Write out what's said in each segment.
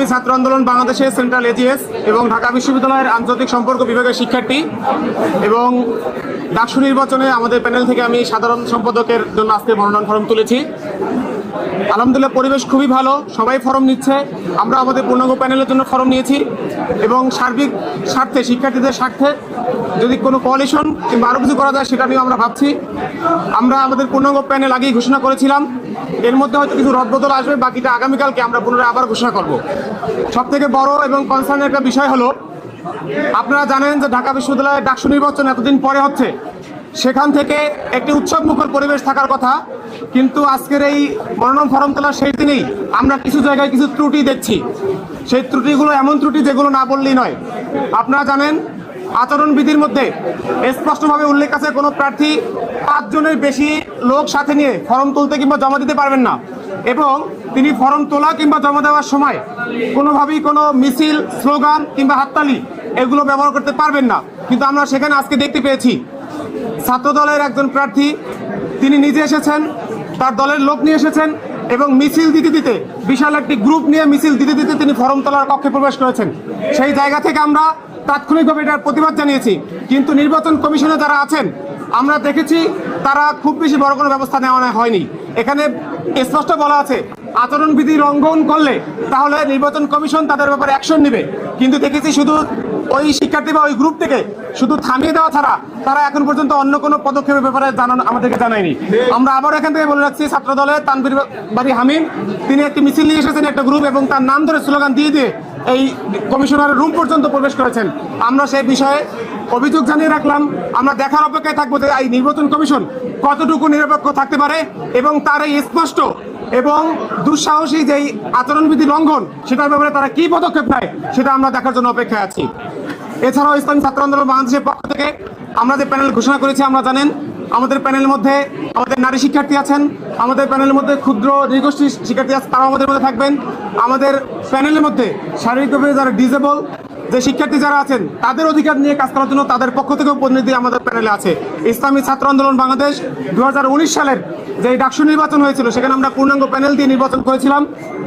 ইসলামী ছাত্র আন্দোলন বাংলাদেশের সেন্ট্রাল এজিএস এবং ঢাকা বিশ্ববিদ্যালয়ের আন্তর্জাতিক সম্পর্ক বিভাগের শিক্ষার্থী এবং ডাকসু নির্বাচনে আমাদের প্যানেল থেকে আমি সাধারণ সম্পাদকের জন্য আজকে মনোনয়ন ফরম তুলেছি। আলহামদুলিল্লাহ, পরিবেশ খুবই ভালো, সবাই ফরম নিচ্ছে। আমরা আমাদের পূর্ণাঙ্গ প্যানেলের জন্য ফরম নিয়েছি এবং সার্বিক স্বার্থে, শিক্ষার্থীদের স্বার্থে যদি কোনো কোয়ালিশন কিংবা আরও কিছু করা যায় সেটা নিয়ে আমরা ভাবছি। আমরা আমাদের পূর্ণাঙ্গ প্যানেল আগেই ঘোষণা করেছিলাম, এর মধ্যে হয়তো কিছু রদবদল আসবে, বাকিটা আগামীকালকে আমরা পুনরায় আবার ঘোষণা করব। সবথেকে বড় এবং কনসার্নের একটা বিষয় হলো, আপনারা জানেন যে ঢাকা বিশ্ববিদ্যালয়ের ডাকসু নির্বাচন এতদিন পরে হচ্ছে, সেখান থেকে একটি উৎসবমুখর পরিবেশ থাকার কথা, কিন্তু আজকের এই মনোনয়ন ফরম তোলার সেই দিনেই আমরা কিছু জায়গায় কিছু ত্রুটি দেখছি। সেই ত্রুটিগুলো এমন ত্রুটি যেগুলো না বললেই নয়। আপনারা জানেন আচরণবিধির মধ্যে স্পষ্টভাবে উল্লেখ আছে কোনো প্রার্থী 5 জনের বেশি লোক সাথে নিয়ে ফরম তুলতে কিংবা জমা দিতে পারবেন না, এবং তিনি ফরম তোলা কিংবা জমা দেওয়ার সময় কোনোভাবেই কোনো মিছিল, স্লোগান কিংবা হাততালি এগুলো ব্যবহার করতে পারবেন না। কিন্তু আমরা সেখানে আজকে দেখতে পেয়েছি ছাত্রদলের একজন প্রার্থী, তিনি নিজে এসেছেন, তার দলের লোক নিয়ে এসেছেন এবং মিছিল দিতে দিতে, বিশাল একটি গ্রুপ নিয়ে মিছিল দিতে দিতে তিনি ফরম তোলার কক্ষে প্রবেশ করেছেন। সেই জায়গা থেকে আমরা তাৎক্ষণিকভাবে এটার প্রতিবাদ জানিয়েছি, কিন্তু নির্বাচন কমিশনে যারা আছেন আমরা দেখেছি তারা খুব বেশি বড় কোনো ব্যবস্থা নেওয়া হয়নি। এখানে স্পষ্ট বলা আছে আচরণবিধি লঙ্ঘন করলে তাহলে নির্বাচন কমিশন তাদের ব্যাপারে অ্যাকশন নেবে, কিন্তু দেখেছি শুধু ওই শিক্ষার্থী বা ওই গ্রুপ থেকে শুধু থামিয়ে দেওয়া ছাড়া তারা এখন পর্যন্ত অন্য কোনো পদক্ষেপের ব্যাপারে আমাদেরকে জানায়নি। আমরা আবার এখান থেকে বলে রাখছি, ছাত্র দলের তানভীর বাড়ি হামিম, তিনি একটি মিছিল নিয়ে এসেছেন, একটা গ্রুপ, এবং তার নাম ধরে স্লোগান দিয়ে দিয়ে এই কমিশনারের রুম পর্যন্ত প্রবেশ করেছেন। আমরা সেই বিষয়ে অভিযোগ জানিয়ে রাখলাম। আমরা দেখার অপেক্ষায় থাকবো যে এই নির্বাচন কমিশন কতটুকু নিরপেক্ষ থাকতে পারে এবং তার এই স্পষ্ট এবং দুঃসাহসী যেই আচরণবিধি লঙ্ঘন সেটার ব্যাপারে তারা কি পদক্ষেপ নেয় সেটা আমরা দেখার জন্য অপেক্ষায় আছি। এছাড়াও ইসলামী ছাত্র আন্দোলন বাংলাদেশের পক্ষ থেকে আমরা যে প্যানেল ঘোষণা করেছি, আমরা জানেন আমাদের প্যানেলের মধ্যে আমাদের নারী শিক্ষার্থী আছেন, আমাদের প্যানেলের মধ্যে ক্ষুদ্র নৃগোষ্ঠী শিক্ষার্থী আছে, তারাও আমাদের মধ্যে থাকবেন। আমাদের প্যানেলের মধ্যে শারীরিকভাবে যারা ডিসেবল যে শিক্ষার্থী যারা আছেন তাদের অধিকার নিয়ে কাজ করার জন্য তাদের পক্ষ থেকেও প্রতিনিধি আমাদের প্যানেলে আছে। ইসলামী ছাত্র আন্দোলন বাংলাদেশ 2019 সালের যে ডাকসু নির্বাচন হয়েছিল সেখানে আমরা পূর্ণাঙ্গ প্যানেল দিয়ে নির্বাচন করেছিলাম।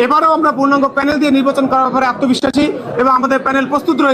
এবারেও আমরা পূর্ণাঙ্গ প্যানেল দিয়ে নির্বাচন করার ব্যাপারে আত্মবিশ্বাসী এবং আমাদের প্যানেল প্রস্তুত রয়েছে।